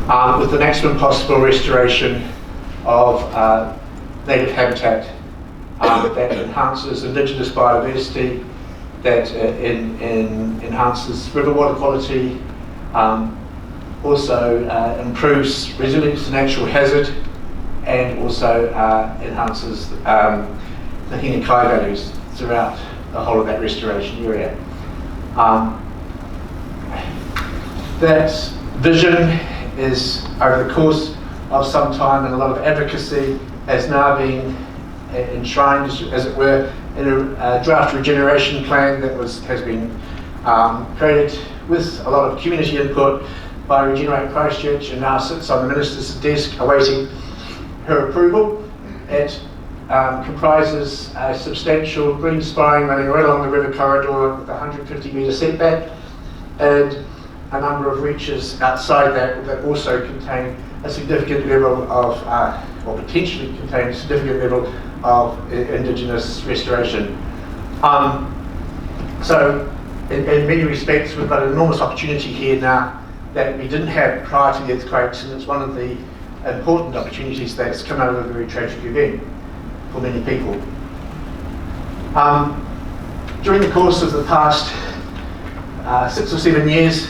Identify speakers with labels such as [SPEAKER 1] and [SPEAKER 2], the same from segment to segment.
[SPEAKER 1] with the maximum possible restoration of native habitat that enhances indigenous biodiversity, that enhances river water quality, also improves resilience to natural hazard, and also enhances the hina kai values throughout the whole of that restoration area. That vision is, over the course of some time and a lot of advocacy, has now been enshrined, as it were, in a draft regeneration plan that has been created with a lot of community input by Regeneration Christchurch, and now sits on the Minister's desk awaiting her approval. It comprises a substantial green spine running right along the river corridor with a 150 metre setback, and a number of reaches outside that also contain a significant level of, or potentially contain a significant level of indigenous restoration. So in many respects we've got an enormous opportunity here now that we didn't have prior to the earthquakes, and it's one of the important opportunities that's come out of a very tragic event for many people. During the course of the past 6 or 7 years,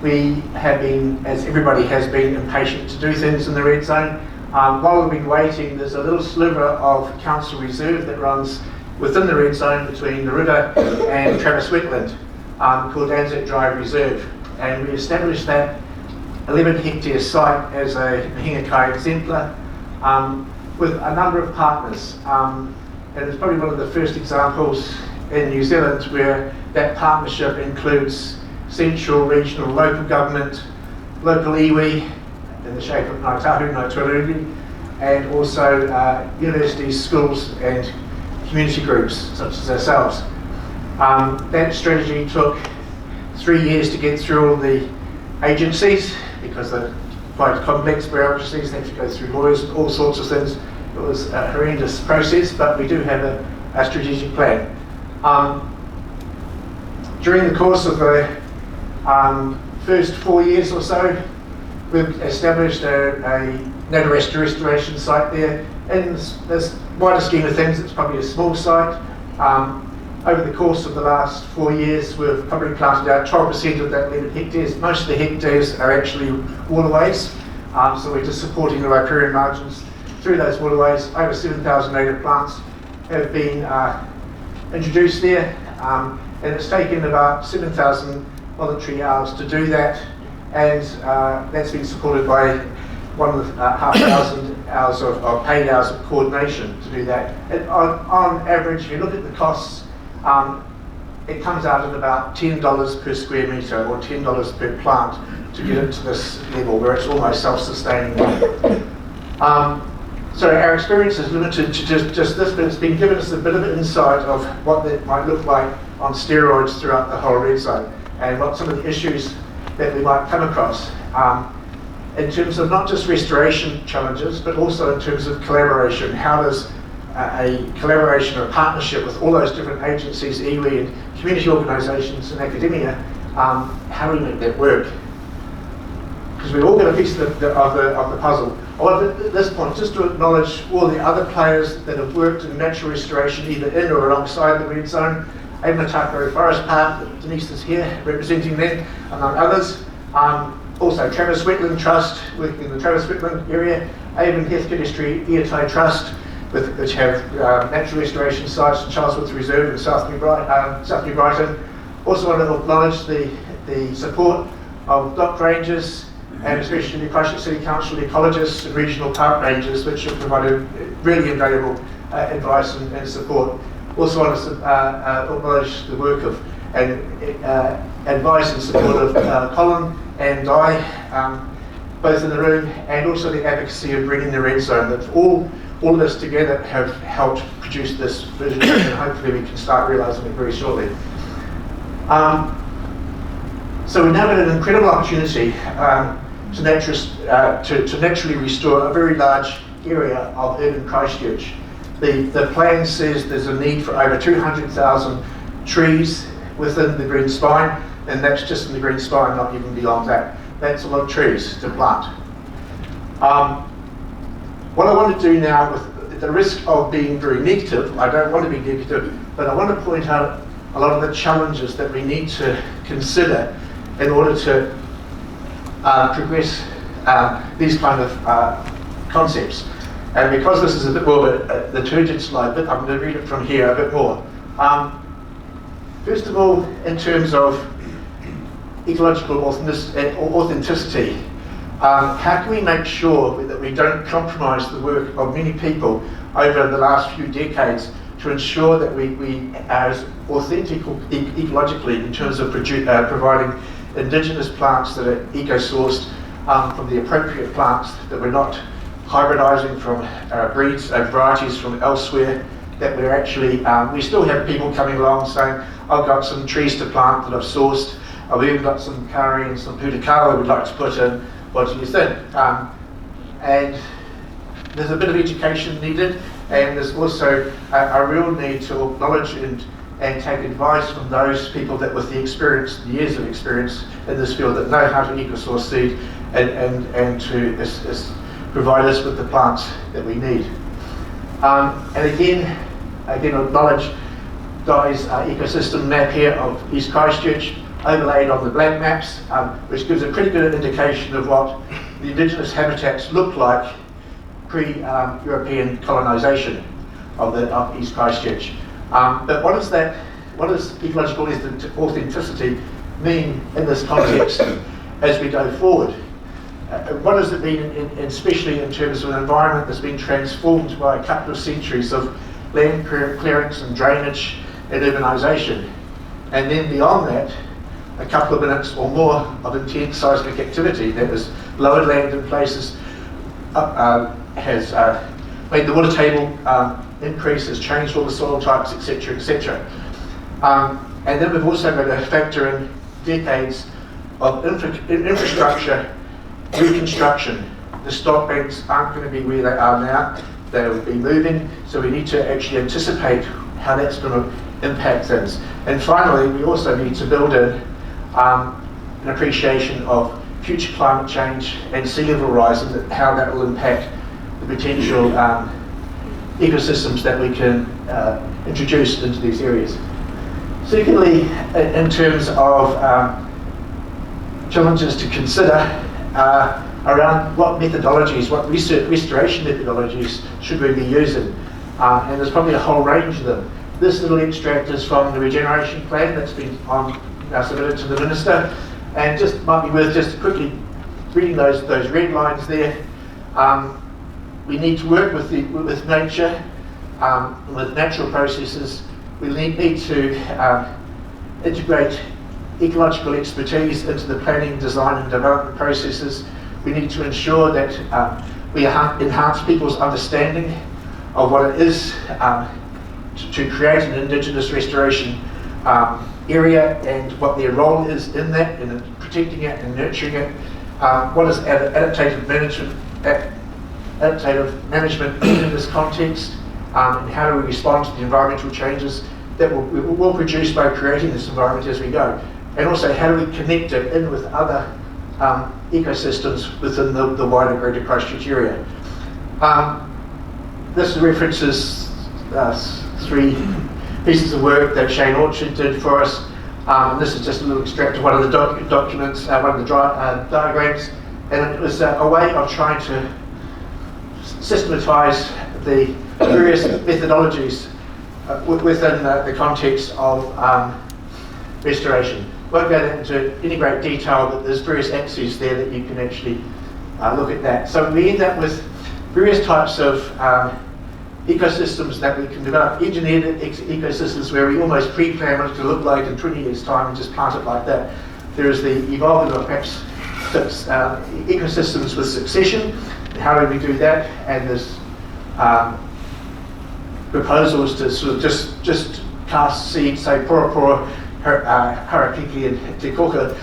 [SPEAKER 1] we have been, as everybody has been, impatient to do things in the red zone. While we've been waiting, there's a little sliver of council reserve that runs within the red zone between the river and Travis Wetland, called Anzac Drive Reserve, and we established that 11 hectare site as a hina kai exemplar with a number of partners, and it's probably one of the first examples in New Zealand where that partnership includes central, regional, local government, local iwi in the shape of Ngāi Tahu, Ngāi Tuaruri, and also universities, schools and community groups such as ourselves. That strategy took 3 years to get through all the agencies because they're quite complex bureaucracies, they have to go through lawyers and all sorts of things. It was a horrendous process, but we do have a strategic plan. During the course of the first 4 years or so, we've established a native restoration site there. In this wider scheme of things, it's probably a small site. Over the course of the last 4 years, we've probably planted out 12% of that 11 hectares. Most of the hectares are actually waterways, so we're just supporting the riparian margins through those waterways. Over 7,000 native plants have been introduced there, and it's taken about 7,000 voluntary hours to do that, and that's been supported by 1,500 hours of paid hours of coordination to do that. And on average, if you look at the costs, it comes out at about $10 per square metre or $10 per plant to get it to this level where it's almost self-sustaining. So our experience is limited to just this, but it's been given us a bit of an insight of what that might look like on steroids throughout the whole red zone, and what some of the issues that we might come across in terms of not just restoration challenges, but also in terms of collaboration. How does a collaboration or a partnership with all those different agencies, iwi and community organisations and academia, how do we make that work? Because we've all got a piece of the puzzle. I want at this point just to acknowledge all the other players that have worked in natural restoration either in or alongside the red zone. Avon Ōtākaro Forest Park, Denise is here representing them, among others. Also Travis Wetland Trust, working in the Travis Wetland area. Avon Heath-Cadastry Eotai Trust, which have natural restoration sites in Charlesworth Reserve and South New Brighton. Also want to acknowledge the support of DOC Rangers, and especially the Christchurch City Council ecologists and regional park rangers, which have provided really invaluable advice and support. Also want to acknowledge the work of and advice and support of Colin and Di, both in the room, and also the advocacy of bringing the red zone. That all of us together have helped produce this vision, and hopefully we can start realising it very shortly. So we now have an incredible opportunity to naturally restore a very large area of urban Christchurch. The plan says there's a need for over 200,000 trees within the green spine, and that's just in the green spine, not even beyond that. that's a lot of trees to plant. What I want to do now, with the risk of being very negative, I don't want to be negative, but I want to point out a lot of the challenges that we need to consider in order to progress these kind of concepts. And because this is a bit more of the turgid slide, but I'm going to read it from here a bit more. First of all, in terms of ecological authenticity, how can we make sure that we don't compromise the work of many people over the last few decades to ensure that we are as authentic ecologically in terms of providing indigenous plants that are eco-sourced from the appropriate plants, that we're not hybridizing from breeds and varieties from elsewhere, that we're actually, we still have people coming along saying, I've got some trees to plant that I've sourced, I've even got some curry and some Ōtākaro we'd like to put in, what do you think? And there's a bit of education needed, and there's also a real need to acknowledge and take advice from those people that with the experience, the years of experience in this field, that know how to eco-source seed and to provide us with the plants that we need. And again acknowledge Guy's ecosystem map here of East Christchurch, overlaid on the black maps, which gives a pretty good indication of what the indigenous habitats look like pre-European colonisation of East Christchurch. But what does ecological authenticity mean in this context as we go forward? What does it mean, especially in terms of an environment that's been transformed by a couple of centuries of land clearance and drainage and urbanisation? And then beyond that, a couple of minutes or more of intense seismic activity that has lowered land in places, has made the water table increase, has changed all the soil types, etc., etc. And then we've also got to factor in decades of infrastructure reconstruction. The stock banks aren't going to be where they are now, they will be moving, so we need to actually anticipate how that's going to impact things. And finally, we also need to build in an appreciation of future climate change and sea level rise, and how that will impact the potential ecosystems that we can introduce into these areas. Secondly, in terms of challenges to consider around what methodologies, what restoration methodologies should we be using, and there's probably a whole range of them. This little extract is from the Regeneration plan that's been submitted to the Minister, and just might be worth just quickly reading those red lines there. We need to work with nature, with natural processes. We need to integrate ecological expertise into the planning, design and development processes. We need to ensure that we enhance people's understanding of what it is to create an Indigenous restoration area, and what their role is in that, in protecting it and nurturing it. What is adaptive management in this context, and how do we respond to the environmental changes that we'll produce by creating this environment as we go. And also, how do we connect it in with other ecosystems within the wider Greater Christchurch area. This references 3 pieces of work that Shane Orchard did for us. This is just a little extract of one of the documents, one of the diagrams, and it was a way of trying to systematise the various methodologies within the context of restoration. Won't go into any great detail, but there's various axes there that you can actually look at that. So we end up with various types of ecosystems that we can develop, engineered ecosystems where we almost pre-plan what it to look like in 20 years' time and just plant it like that. There is the evolving or perhaps ecosystems with succession. How do we do that? And there's proposals to sort of just cast seeds, say Pora, Harakiki and Te Koka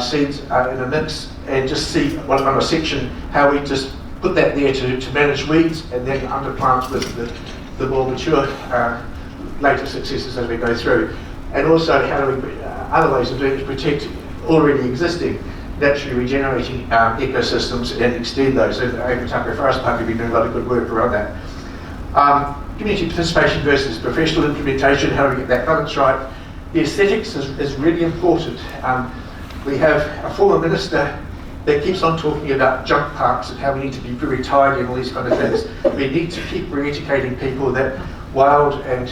[SPEAKER 1] seeds in a mix, and just see on a section how we just put that there to manage weeds, and then underplant with the more mature later successes as we go through. And also, how do we other ways of doing it to protect already existing. naturally regenerating ecosystems and extend those. So the Ōtākaro Forest Park have been doing a lot of good work around that. Community participation versus professional implementation, how do we get that balance right? The aesthetics is really important. We have a former minister that keeps on talking about junk parks and how we need to be very tidy and all these kind of things. We need to keep re-educating people that wild and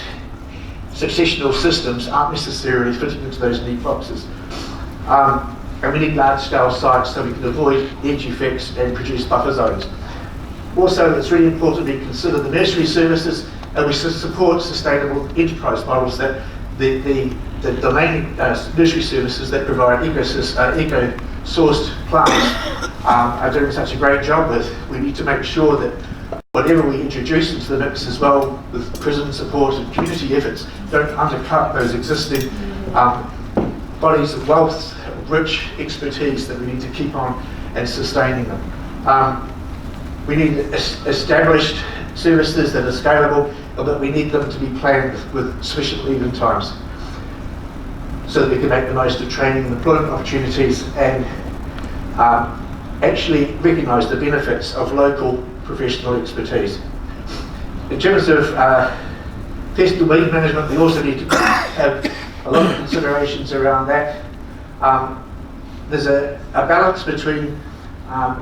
[SPEAKER 1] successional systems aren't necessarily fitting into those neat boxes. And we need large-scale sites so we can avoid edge effects and produce buffer zones. Also, it's really important we consider the nursery services and we support sustainable enterprise models that the domain nursery services that provide eco-sourced plants are doing such a great job with. We need to make sure that whatever we introduce into the mix as well with prison support and community efforts don't undercut those existing bodies of wealth, rich expertise that we need to keep on and sustaining them. We need established services that are scalable, but we need them to be planned with sufficient lead-in times so that we can make the most of training and employment opportunities and actually recognise the benefits of local professional expertise. In terms of pest and weed management, we also need to have a lot of considerations around that. There's a balance between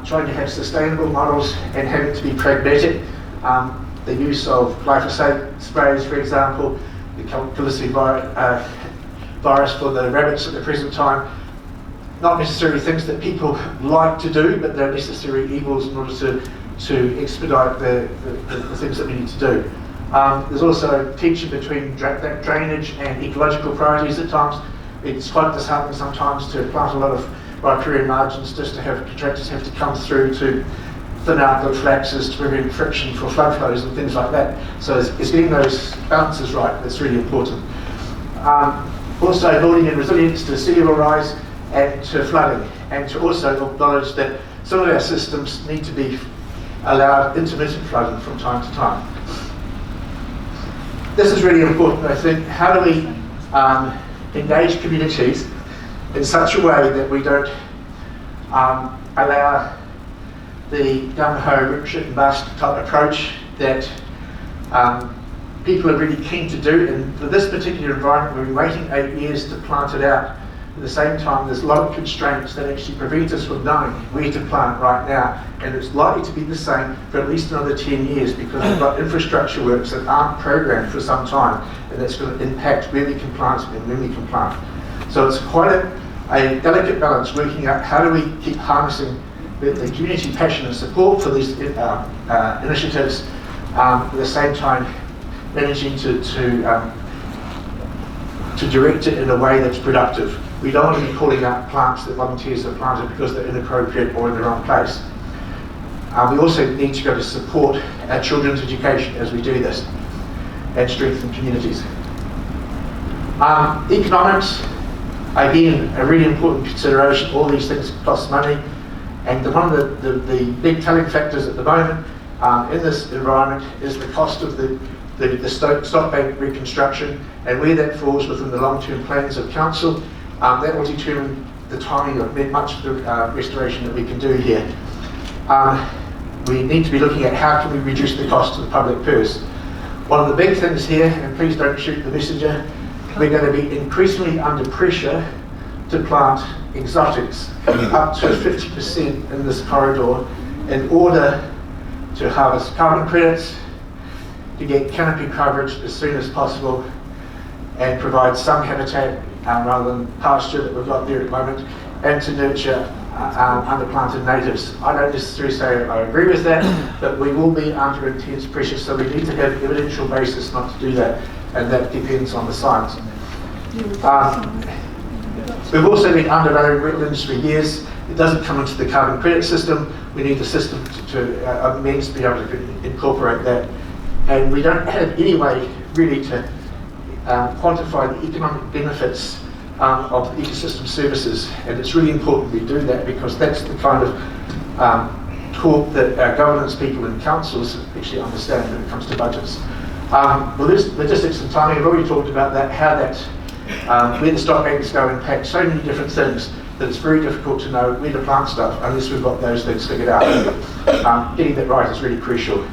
[SPEAKER 1] trying to have sustainable models and having to be pragmatic. The use of glyphosate sprays, for example, the calicity virus for the rabbits at the present time, not necessarily things that people like to do, but they're necessary evils in order to expedite the things that we need to do. There's also tension between drainage and ecological priorities at times. It's quite disheartening sometimes to plant a lot of riparian margins just to have contractors have to come through to thin out the flaxes to prevent friction for flood flows and things like that. So it's getting those balances right that's really important. Also building in resilience to sea level rise and to flooding, and to also acknowledge that some of our systems need to be allowed intermittent flooding from time to time. This is really important, I think. How do we engage communities in such a way that we don't allow the gung-ho, rip, shit and bust type approach that people are really keen to do. And for this particular environment, we've been waiting 8 years to plant it out. At the same time, there's a lot of constraints that actually prevent us from knowing where to plant right now. And it's likely to be the same for at least another 10 years because we've got infrastructure works that aren't programmed for some time, and that's going to impact where we can plant and when we can plant. So it's quite a delicate balance working out how do we keep harnessing the community passion and support for these initiatives, at the same time managing to direct it in a way that's productive. We don't want to be calling out plants that volunteers have planted because they're inappropriate or in the wrong place. We also need to go to support our children's education as we do this and strengthen communities. Economics, again, a really important consideration. All these things cost money, and one of the big telling factors at the moment in this environment is the cost of the stock bank reconstruction and where that falls within the long-term plans of council. That will determine the timing of much of the restoration that we can do here. We need to be looking at how can we reduce the cost to the public purse. One of the big things here, and please don't shoot the messenger, we're going to be increasingly under pressure to plant exotics up to 50% in this corridor in order to harvest carbon credits, to get canopy coverage as soon as possible and provide some habitat rather than pasture that we've got there at the moment, and to nurture underplanted natives. I don't necessarily say I agree with that, but we will be under intense pressure, so we need to have evidential basis not to do that, and that depends on the science. We've also been undervaluing wetlands for years. It doesn't come into the carbon credit system. We need the system to amend to be able to incorporate that. And we don't have any way really to quantify the economic benefits of the ecosystem services, and it's really important we do that because that's the kind of talk that our governance people and councils actually understand when it comes to budgets. Logistics and timing, I've already talked about that, how that, where the stock banks go impact so many different things. that it's very difficult to know where to plant stuff unless we've got those things figured out. Getting that right is really crucial.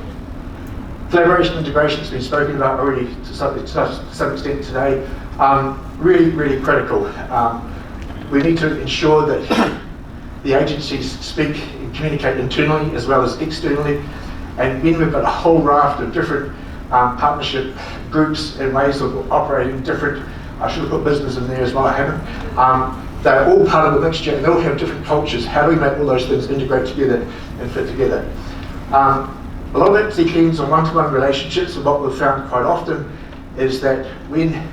[SPEAKER 1] Collaboration and integration has been spoken about already to some extent today. Really, really critical. We need to ensure that the agencies speak and communicate internally as well as externally. And when we've got a whole raft of different partnership groups and ways of operating different, I should have put business in there as well, I haven't. They're all part of the mixture and they all have different cultures. How do we make all those things integrate together and fit together? A lot of it depends on one-to-one relationships, and what we've found quite often is that when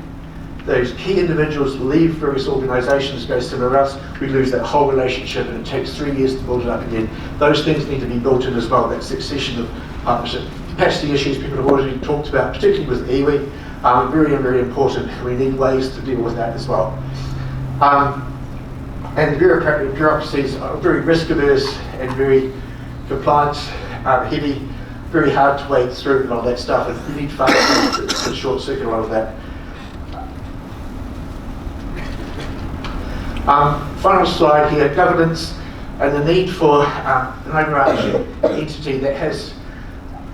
[SPEAKER 1] those key individuals leave various organisations, go somewhere else, we lose that whole relationship and it takes 3 years to build it up again. Those things need to be built in as well, that succession of partnership. Capacity issues people have already talked about, particularly with iwi, very, very important. We need ways to deal with that as well. And bureaucracies are very risk averse and very compliance heavy, very hard to wade through and all that stuff, and we need fast to short circuit a lot of that. Final slide here, governance and the need for an overarching entity that has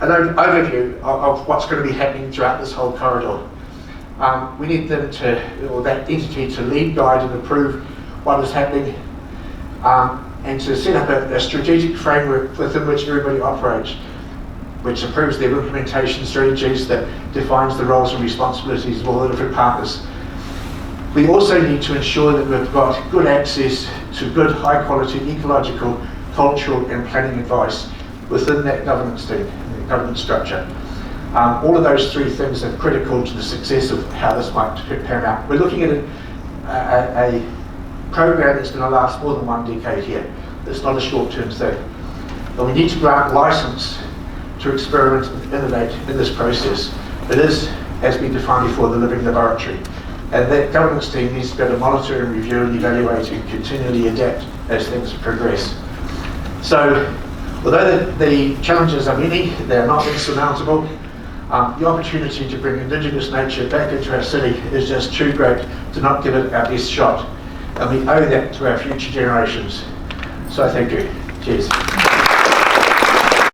[SPEAKER 1] an overview of what's going to be happening throughout this whole corridor. We need them to, or that entity to lead, guide and approve what is happening, and to set up a strategic framework within which everybody operates, which approves their implementation strategies, that defines the roles and responsibilities of all the different partners. We also need to ensure that we've got good access to good, high quality, ecological, cultural and planning advice within that governance team, the governance structure. All of those three things are critical to the success of how this might pan out. We're looking at a program that's going to last more than 1 decade here. It's not a short-term thing. But we need to grant license to experiment and innovate in this process. It is, as we defined before, the living laboratory. And that governance team needs to be able to monitor and review and evaluate and continually adapt as things progress. So, although the challenges are many, they are not insurmountable. The opportunity to bring Indigenous nature back into our city is just too great to not give it our best shot. And we owe that to our future generations. So thank you. Cheers.